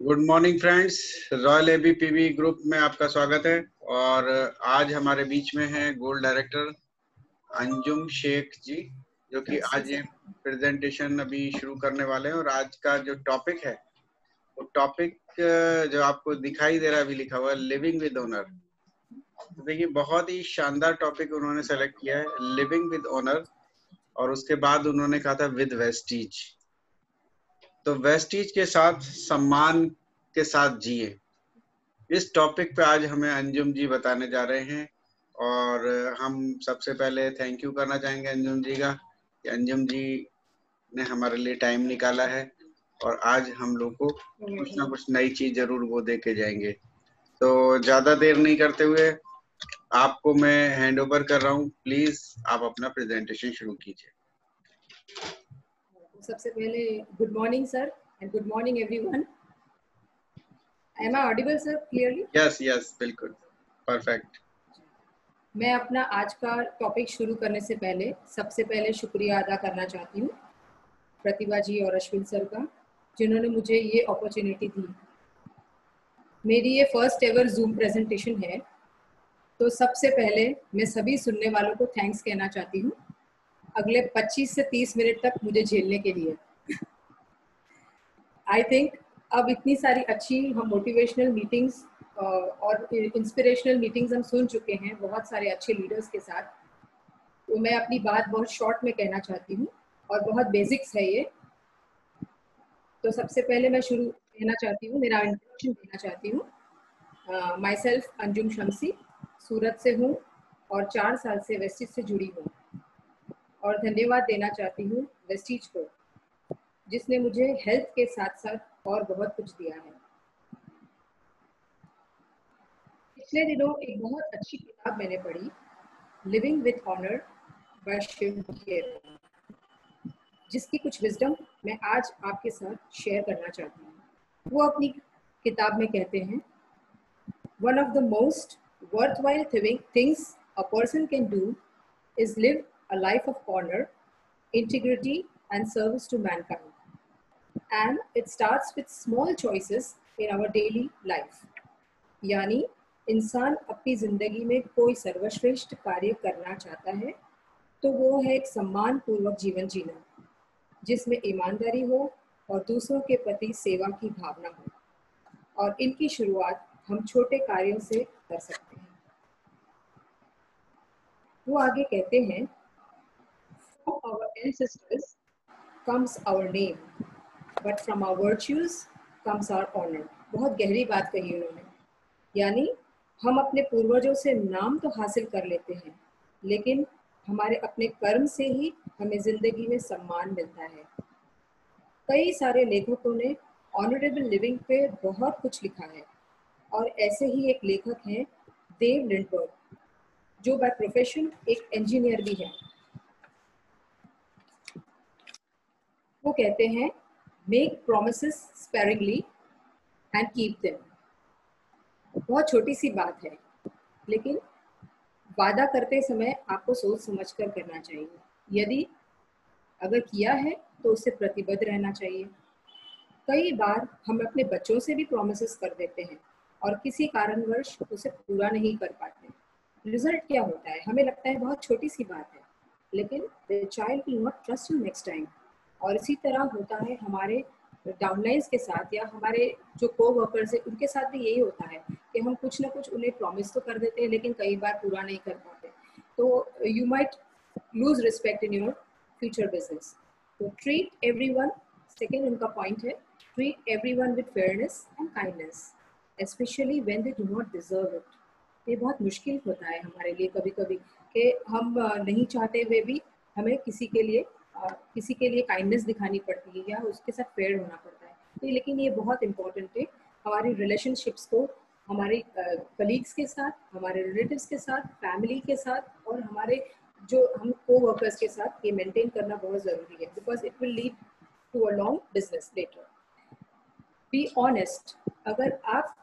Good morning friends, royal ABPV group में आपका स्वागत है। और आज हमारे बीच में है गोल्ड डायरेक्टर अंजुम शेख जी, जो कि आज ये प्रेजेंटेशन अभी शुरू करने वाले हैं। और आज का जो टॉपिक है वो टॉपिक जो आपको दिखाई दे रहा है अभी लिखा हुआ है, लिविंग विद ऑनर। तो देखिए, बहुत ही शानदार टॉपिक उन्होंने सेलेक्ट किया है, लिविंग विद ऑनर। और उसके बाद उन्होंने कहा था विद वेस्टीज। तो वेस्टीज के साथ सम्मान के साथ जिए, इस टॉपिक पे आज हमें अंजुम जी बताने जा रहे हैं। और हम सबसे पहले थैंक यू करना चाहेंगे अंजुम जी का, कि अंजुम जी ने हमारे लिए टाइम निकाला है और आज हम लोग को कुछ ना कुछ नई चीज जरूर वो दे के जाएंगे। तो ज्यादा देर नहीं करते हुए आपको मैं हैंड ओवर कर रहा हूँ। प्लीज आप अपना प्रेजेंटेशन शुरू कीजिए। सबसे पहले good morning sir and good morning everyone. Am I audible sir clearly? Yes yes, बिल्कुल परफेक्ट। मैं अपना आज का टॉपिक शुरू करने से पहले सबसे पहले शुक्रिया अदा करना चाहती हूँ प्रतिभा जी और अश्विन सर का, जिन्होंने मुझे ये अपॉर्चुनिटी दी। मेरी ये फर्स्ट एवर जूम प्रेजेंटेशन है, तो सबसे पहले मैं सभी सुनने वालों को थैंक्स कहना चाहती हूँ अगले 25 से 30 मिनट तक मुझे झेलने के लिए। आई थिंक अब इतनी सारी अच्छी हम मोटिवेशनल मीटिंग्स और इंस्पिरेशनल मीटिंग्स हम सुन चुके हैं बहुत सारे अच्छे लीडर्स के साथ। तो मैं अपनी बात बहुत शॉर्ट में कहना चाहती हूँ और बहुत बेसिक्स है ये। तो सबसे पहले मैं शुरू कहना चाहती हूँ, मेरा इंट्रोडक्शन देना चाहती हूँ। माई सेल्फ अंजुम शमसी, सूरत से हूँ और 4 साल से वेस्टीज से जुड़ी हूँ। और धन्यवाद देना चाहती हूँ वेस्टीज को, जिसने मुझे हेल्थ के साथ साथ और बहुत कुछ दिया है। पिछले दिनों एक बहुत अच्छी किताब मैंने पढ़ी, living with honour by Shiv Khera, जिसकी कुछ विजडम मैं आज आपके साथ शेयर करना चाहती हूँ। वो अपनी किताब में कहते हैं, one of the most worthwhile things a person can do is live a life of honour, integrity and service to mankind, and it starts with small choices in our daily life। यानी इंसान अपनी जिंदगी में कोई सर्वश्रेष्ठ कार्य करना चाहता है तो वो है एक सम्मान पूर्वक जीवन जीना, जिसमें ईमानदारी हो और दूसरों के प्रति सेवा की भावना हो। और इनकी शुरुआत हम छोटे कार्यों से कर सकते हैं। वो आगे कहते हैं, from our ancestors comes our name, but from our virtues comes our honor। बहुत गहरी बात कही उन्होंने। यानी हम अपने पूर्वजों से नाम तो हासिल कर लेते हैं, लेकिन हमारे अपने कर्म से ही हमें जिंदगी में सम्मान मिलता है। कई सारे लेखकों ने ऑनरेबल लिविंग पे बहुत कुछ लिखा है, और ऐसे ही एक लेखक हैं देव लिंडबर्ग, जो बाय प्रोफेशन एक इंजीनियर भी है। वो कहते हैं, make promises sparingly and keep them. बहुत छोटी सी बात है, लेकिन वादा करते समय आपको सोच समझ कर करना चाहिए। यदि अगर किया है तो उससे प्रतिबद्ध रहना चाहिए। कई बार हम अपने बच्चों से भी प्रोमिसेस कर देते हैं और किसी कारणवश उसे पूरा नहीं कर पाते। रिजल्ट क्या होता है? हमें लगता है बहुत छोटी सी बात है, लेकिन the child will not trust you next time. और इसी तरह होता है हमारे डाउनलाइंस के साथ, या हमारे जो को वर्कर्स है उनके साथ भी यही होता है कि हम कुछ ना कुछ उन्हें प्रॉमिस तो कर देते हैं, लेकिन कई बार पूरा नहीं कर पाते। तो you might lose respect in your future business. तो ट्रीट एवरीवन, सेकेंड उनका पॉइंट है, treat everyone with fairness and kindness, specially when they do not deserve it. ये बहुत मुश्किल होता है हमारे लिए कभी कभी कि हम नहीं चाहते हुए भी हमें किसी के लिए काइंडनेस दिखानी पड़ती है या उसके साथ फेयर होना पड़ता है। तो लेकिन ये बहुत इंपॉर्टेंट है हमारी रिलेशनशिप्स को, हमारे कलीग्स के साथ, हमारे रिलेटिव्स के साथ, फैमिली के साथ और हमारे जो हम को वर्कर्स के साथ ये मेंटेन करना बहुत ज़रूरी है, because it will lead to a long business later. Be honest. अगर आप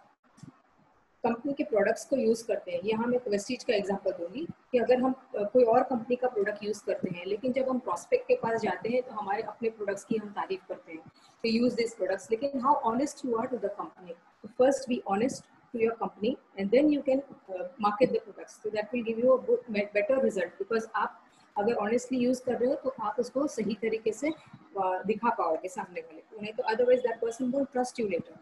कंपनी के प्रोडक्ट्स को यूज़ करते हैं, यहाँ मैं वेस्टीज का एग्जांपल दूंगी कि अगर हम कोई और कंपनी का प्रोडक्ट यूज़ करते हैं, लेकिन जब हम प्रॉस्पेक्ट के पास जाते हैं तो हमारे अपने प्रोडक्ट्स की हम तारीफ करते हैं कि यूज़ दिस प्रोडक्ट्स, लेकिन how honest you are to the company. First be honest to your company and then you can market the products, so that will give you a better result, because आप अगर honestly use कर रहे हो तो आप उसको सही तरीके से दिखा पाओगे सामने वाले को, नहीं तो otherwise that person won't trust you later.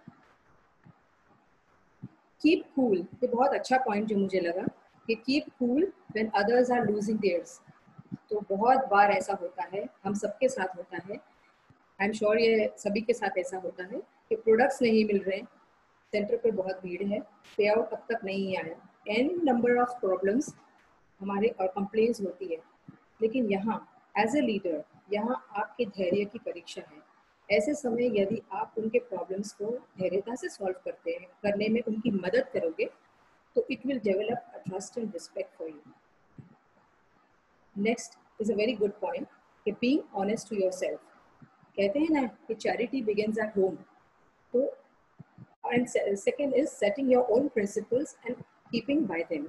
Keep cool, ये बहुत अच्छा पॉइंट जो मुझे लगा कि keep cool when others are losing theirs. तो बहुत बार ऐसा होता है, हम सबके साथ होता है, आई एम श्योर ये सभी के साथ ऐसा होता है कि प्रोडक्ट्स नहीं मिल रहे, सेंटर पे बहुत भीड़ है, पे आउट अब तक नहीं आया, एन नंबर ऑफ प्रॉब्लम्स हमारे और कंप्लेंट्स होती है. लेकिन यहाँ एज ए लीडर, यहाँ आपके धैर्य की परीक्षा है. ऐसे समय यदि आप उनके प्रॉब्लम्स को धैर्यता से सॉल्व करने में उनकी मदद करोगे तो it will develop a trust and respect for you. Next is a very good point कि बीइंग ऑनेस्ट टू योरसेल्फ. कहते हैं ना कि चैरिटी बिगिंस एट होम. तो and second is setting your own principles and keeping by them.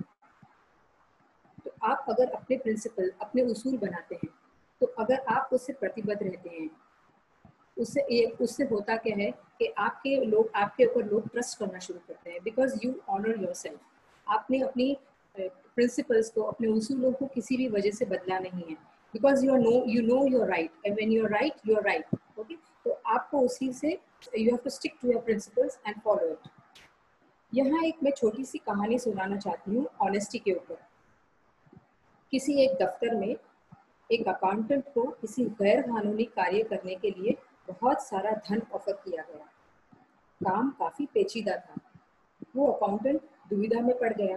तो आप अगर अपने प्रिंसिपल, अपने उसूल बनाते हैं, तो अगर आप उससे प्रतिबद्ध रहते हैं, उससे होता क्या है कि आपके ऊपर लोग ट्रस्ट करना शुरू करते हैं, बिकॉज यू ऑनर योरसेल्फ. आपने अपनी प्रिंसिपल्स को, अपने उसूलों को किसी भी वजह से बदला नहीं है, because you know you're right, and when you are right you are right. Okay, तो आपको उसी से you have to stick to your principles and follow it. यहाँ एक मैं छोटी सी कहानी सुनाना चाहती हूँ ऑनेस्टी के ऊपर. किसी एक दफ्तर में एक अकाउंटेंट को किसी गैर कानूनी कार्य करने के लिए बहुत सारा धन ऑफर किया गया. काम काफी पेचीदा था. वो अकाउंटेंट दुविधा में पड़ गया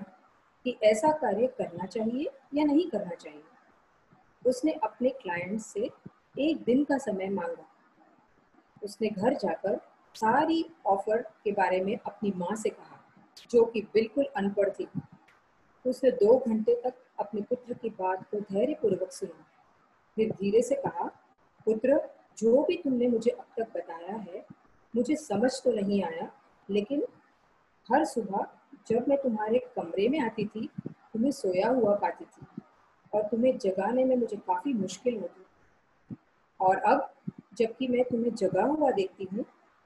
कि ऐसा कार्य करना चाहिए या नहीं करना चाहिए. उसने अपने क्लाइंट से एक दिन का समय मांगा. उसने घर जाकर सारी ऑफर के बारे में अपनी माँ से कहा, जो कि बिल्कुल अनपढ़ थी. उसने 2 घंटे तक अपने पुत्र की बात को धैर्यपूर्वक सुना. फिर धीरे से कहा, पुत्र, जो भी तुमने मुझे अब तक बताया है मुझे समझ तो नहीं आया, लेकिन हर सुबह जब मैं तुम्हारे कमरे में आती थी तुम्हें सोया हुआ पाती थी और तुम्हें जगाने में मुझे काफ़ी मुश्किल होती, और अब जबकि मैं तुम्हें जगा हुआ देखती हूँ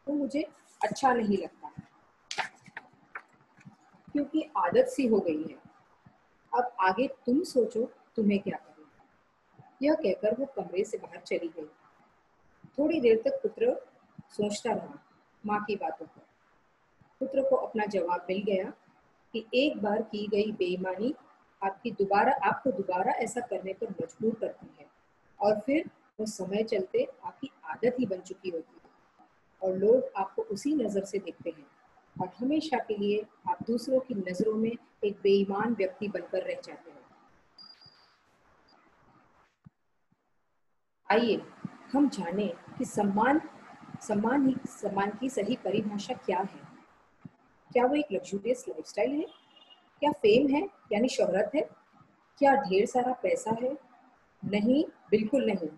तो मुझे अच्छा नहीं लगता, क्योंकि आदत सी हो गई है. अब आगे तुम सोचो तुम्हें क्या करना. यह कहकर वो कमरे से बाहर चली गई. थोड़ी देर तक पुत्र सोचता रहा माँ की बातों पर. पुत्र को अपना जवाब मिल गया कि एक बार की गई बेईमानी आपको दोबारा ऐसा करने पर मजबूर करती है, और फिर वो समय चलते आपकी आदत ही बन चुकी होती है, और लोग आपको उसी नज़र से देखते हैं, और हमेशा के लिए आप दूसरों की नज़रों में एक बेईमान व्यक्ति बनकर रह जाते हैं. आइए हम जानें कि सम्मान की सही परिभाषा क्या है. क्या वो एक लग्जूरियस लाइफस्टाइल है? क्या फेम है यानी शोहरत है? क्या ढेर सारा पैसा है? नहीं, बिल्कुल नहीं.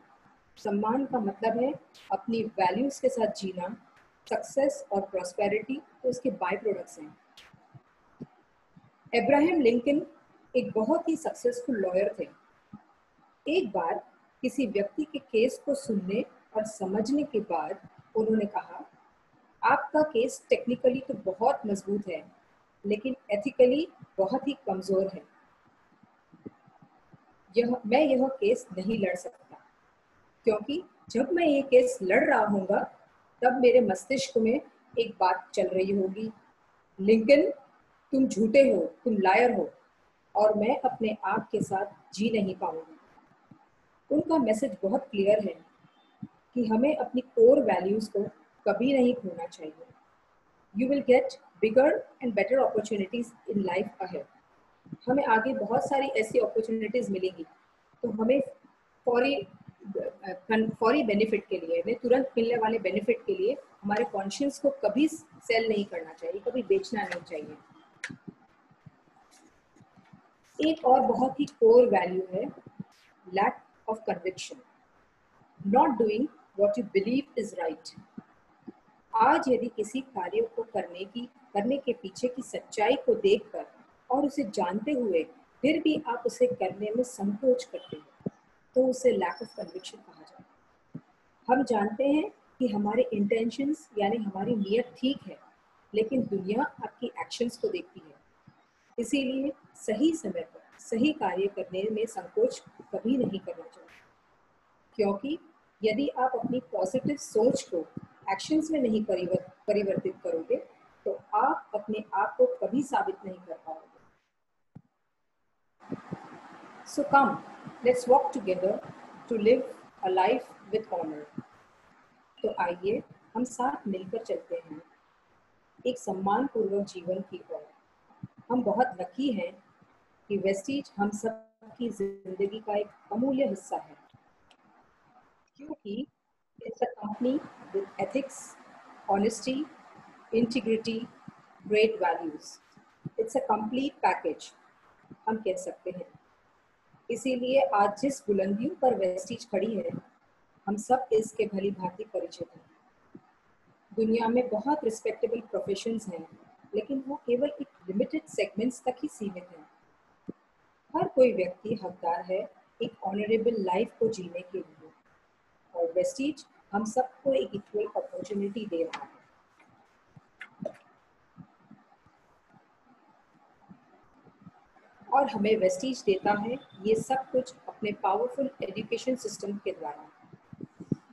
सम्मान का मतलब है अपनी वैल्यूज के साथ जीना. सक्सेस और प्रॉस्पेरिटी तो उसके बाय प्रोडक्ट्स हैं. अब्राहम लिंकन एक बहुत ही सक्सेसफुल लॉयर थे. एक बार किसी व्यक्ति के केस को सुनने और समझने के बाद उन्होंने कहा, आपका केस टेक्निकली तो बहुत मजबूत है, लेकिन एथिकली बहुत ही कमजोर है. मैं यह केस नहीं लड़ सकता, क्योंकि जब मैं ये केस लड़ रहा हूँगा तब मेरे मस्तिष्क में एक बात चल रही होगी, लिंकन, तुम झूठे हो, तुम लायर हो, और मैं अपने आप के साथ जी नहीं पाऊंगा. उनका मैसेज बहुत क्लियर है कि हमें अपनी कोर वैल्यूज को कभी नहीं खोना चाहिए. You will get bigger and better opportunities in life ahead. हमें आगे बहुत सारी ऐसी अपॉर्चुनिटीज मिलेंगी, तो हमें फौरी बेनिफिट के लिए, हमें तुरंत मिलने वाले बेनिफिट के लिए हमारे कॉन्शियस को कभी सेल नहीं करना चाहिए, कभी बेचना नहीं चाहिए. एक और बहुत ही कोर वैल्यू है lack of conviction, not doing what you believe is right. आज यदि किसी कार्य को करने की करने के पीछे की सच्चाई को देखकर और उसे जानते हुए फिर भी आप उसे करने में संकोच करते हैं, तो उसे लैक ऑफ कन्विक्शन कहा जाता है। हम जानते हैं कि हमारे इंटेंशंस यानी हमारी नीयत ठीक है, लेकिन दुनिया आपकी एक्शंस को देखती है। इसीलिए सही समय पर सही कार्य करने में संकोच कभी नहीं करना चाहिए, क्योंकि यदि आप अपनी पॉजिटिव सोच को एक्शंस में नहीं परिवर्तित करोगे तो आप अपने आप को कभी साबित नहीं कर पाओगे। So come, let's walk together to live a life with honor. तो आइए हम साथ मिलकर चलते हैं एक सम्मान पूर्वक जीवन की ओर। हम बहुत लकी हैं कि वेस्टीज हम सब की जिंदगी का एक अमूल्य हिस्सा है, क्योंकि it's a company with ethics, honesty, integrity, great values. It's a complete package, हम कह सकते हैं। इसीलिए आज जिस बुलंदियों पर वेस्टीज खड़ी है, हम सब इसके भली भांति परिचित हैं। दुनिया में बहुत रिस्पेक्टेबल प्रोफेशंस हैं, लेकिन वो केवल एक लिमिटेड सेगमेंट्स तक ही सीमित हैं। हर कोई व्यक्ति हकदार है एक ऑनरेबल लाइफ को जीने के लिए, और वेस्टीज हम सबको एक इक्वल अपॉर्चुनिटी दे रहा है। और हमें वेस्टीज देता है ये सब कुछ अपने पावरफुल एजुकेशन सिस्टम के द्वारा,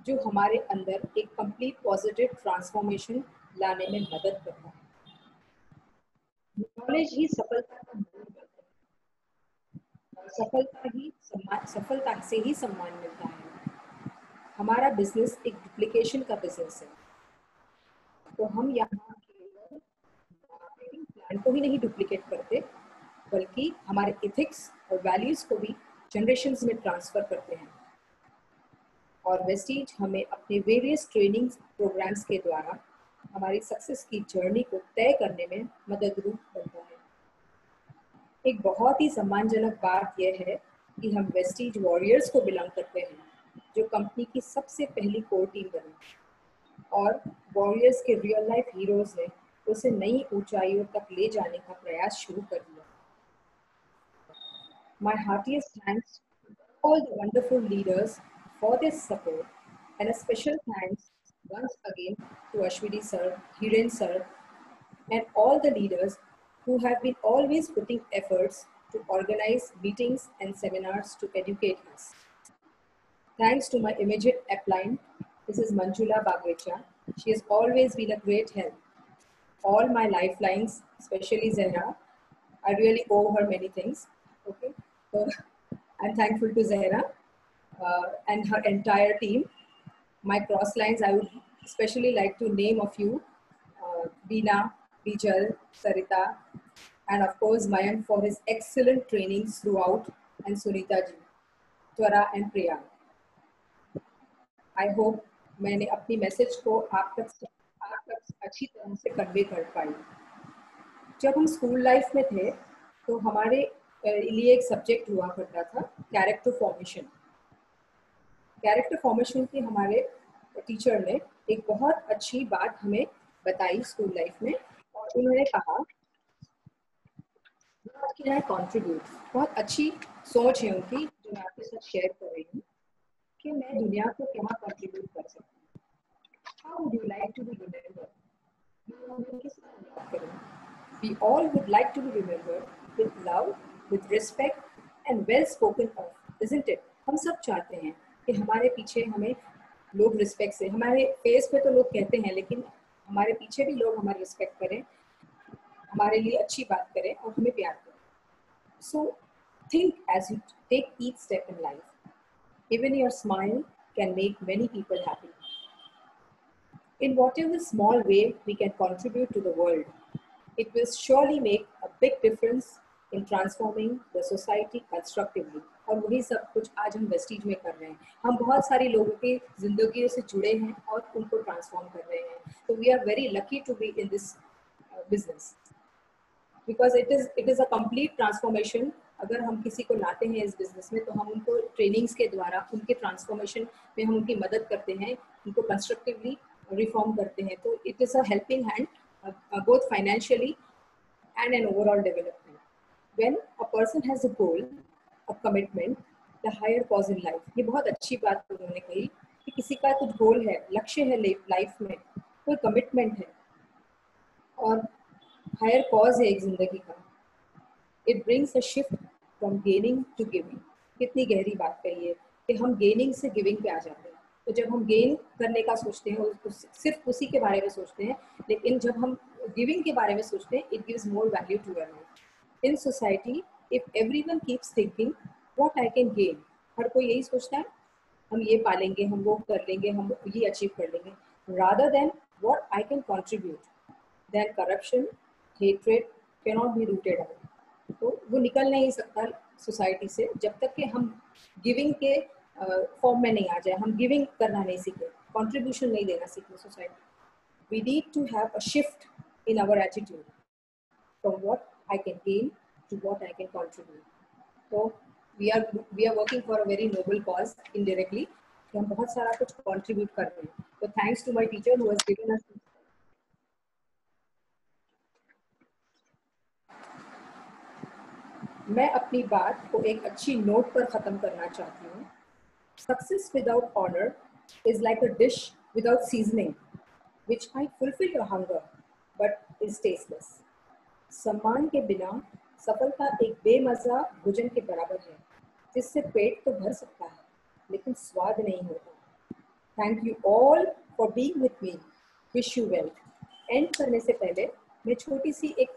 जो हमारे अंदर एक कंप्लीट पॉजिटिव ट्रांसफॉर्मेशन लाने में मदद करता है। नॉलेज ही सफलता का मूल होता है। सफलता से ही सम्मान मिलता है। हमारा बिजनेस एक डुप्लीकेशन का बिजनेस है, तो हम यहाँ केवल मार्केटिंग प्लान को ही नहीं डुप्लीकेट करते, बल्कि हमारे इथिक्स और वैल्यूज को भी जनरेशंस में ट्रांसफर करते हैं। और वेस्टीज हमें अपने वेरियस ट्रेनिंग प्रोग्राम्स के द्वारा हमारी सक्सेस की जर्नी को तय करने में मददरूप बनता है। एक बहुत ही सम्मानजनक बात यह है कि हम वेस्टीज वॉरियर्स को बिलोंग करते हैं, जो कंपनी की सबसे पहली कोर टीम बनी, और वॉरियर्स के रियल लाइफ हीरोज ने उसे नई ऊंचाइयों तक ले जाने का प्रयास शुरू कर दिया। My heartiest thanks to all the wonderful leaders for their support, and a special thanks once again to Ashwini sir, Hiren sir, and all the leaders who have been always putting efforts to organize meetings and seminars to educate us. Thanks to my immediate upline, Mrs. Manjula Bagrecha. She has always been a great help. All my lifelines, especially Zehra, I really owe her many things. Okay, so I'm thankful to Zehra and her entire team. My cross lines, I would especially like to name a few: Beena, Bijal, Sarita, and of course Mayank for his excellent trainings throughout, and Sunita ji, Twara and Priya. I hope मैंने अपनी message को आप तक अच्छी तरह से convey कर पाई। जब हम स्कूल लाइफ में थे तो हमारे लिए एक सब्जेक्ट हुआ करता था कैरेक्टर फॉर्मेशन। कैरेक्टर फॉर्मेशन की हमारे टीचर ने एक बहुत अच्छी बात हमें बताई स्कूल लाइफ में, और उन्होंने कहा व्हाट कैन आई कंट्रीब्यूट। बहुत अच्छी सोच है उनकी जो मैं आपके साथ शेयर कर रही हूँ कि मैं दुनिया को क्या कंट्रीब्यूट कर सकती हूँ। How would you like to be remembered? We all would like to be remembered with love, with respect and well spoken of, isn't it? हम सब चाहते हैं कि हमारे पीछे हमें लोग रिस्पेक्ट से, हमारे फेस पे तो लोग कहते हैं, लेकिन हमारे पीछे भी लोग हमारी रिस्पेक्ट करें, हमारे लिए अच्छी बात करें और हमें प्यार करें। So think as you take each step in life. Even your smile can make many people happy. In whatever small way we can contribute to the world, it will surely make a big difference in transforming the society constructively. और वही सब कुछ आज हम Vestige में कर रहे हैं। हम बहुत सारे लोगों की जिंदगी से जुड़े हैं और उनको ट्रांसफॉर्म कर रहे हैं। तो we are very lucky to be in this business, because it is a complete transformation. अगर हम किसी को लाते हैं इस बिजनेस में तो हम उनको ट्रेनिंग्स के द्वारा उनके ट्रांसफॉर्मेशन में हम उनकी मदद करते हैं, उनको कंस्ट्रक्टिवली रिफॉर्म करते हैं। तो it is a helping hand both financially and an overall development. When a person has a goal, a commitment, the higher cause in life. ये बहुत अच्छी बात उन्होंने कही कि किसी का कुछ गोल है, लक्ष्य है लाइफ में, कोई कमिटमेंट है और हायर कॉज है एक जिंदगी का. It brings a shift from gaining to giving. कितनी गहरी बात कही है कि हम गेनिंग से गिविंग पे आ जाते हैं. तो जब हम गेन करने का सोचते हैं सिर्फ उसी के बारे में सोचते हैं, लेकिन जब हम गिविंग के बारे में सोचते हैं, it gives more value to our life. In society if everyone keeps thinking what I can gain, हर कोई यही सोचता है हम ये पालेंगे, हम वो कर लेंगे, हम ये अचीव कर लेंगे, rather than what I can contribute, then corruption, hatred cannot be rooted out. तो वो निकल नहीं सकता सोसाइटी से जब तक कि हम गिविंग के फॉर्म में नहीं आ जाए, हम गिविंग करना नहीं सीखे, कंट्रीब्यूशन नहीं देना सीखे society. We need to have a shift in our attitude from what I can gain to what I can contribute. तो we are working for a very noble cause indirectly, कि हम बहुत सारा कुछ कंट्रीब्यूट कर रहे हैं. तो thanks to my teacher who has given us. मैं अपनी बात को एक अच्छी नोट पर ख़त्म करना चाहती हूँ. Success without honor is like a dish without seasoning, which might fulfill your hunger, but is tasteless. सम्मान के बिना सफलता एक बेमज़ा भोजन के बराबर है, जिससे पेट तो भर सकता है, लेकिन स्वाद नहीं होता. Thank you all for being with me. Wish you well. End करने से पहले मैं छोटी सी एक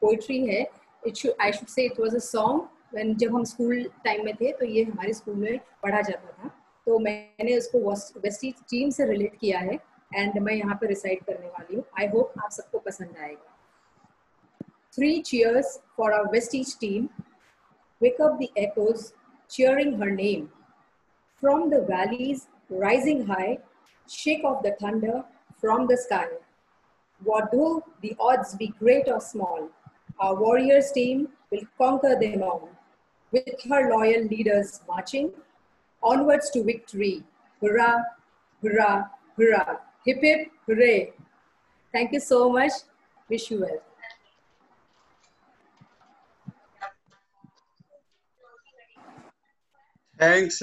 पोइट्री है, I should say it was a song. when जब हम स्कूल टाइम में थे तो ये हमारे स्कूल में पढ़ा जाता था, तो मैंने उसको वेस्टीज टीम से रिलेट किया है एंड मैं यहाँ पे रिसाइट करने वाली हूँ. आई होप आप सबको पसंद आएगा. 3 cheers for our Vestige team. Wake up the echoes, cheering her name. From the valleys rising high, shake off the thunder from the sky. What though the odds be great or small, our warriors team will conquer them all. With her loyal leaders marching onwards to victory. Hurrah, hurrah, hurrah. Hip hip, hooray. Thank you so much. Wish you well. Thanks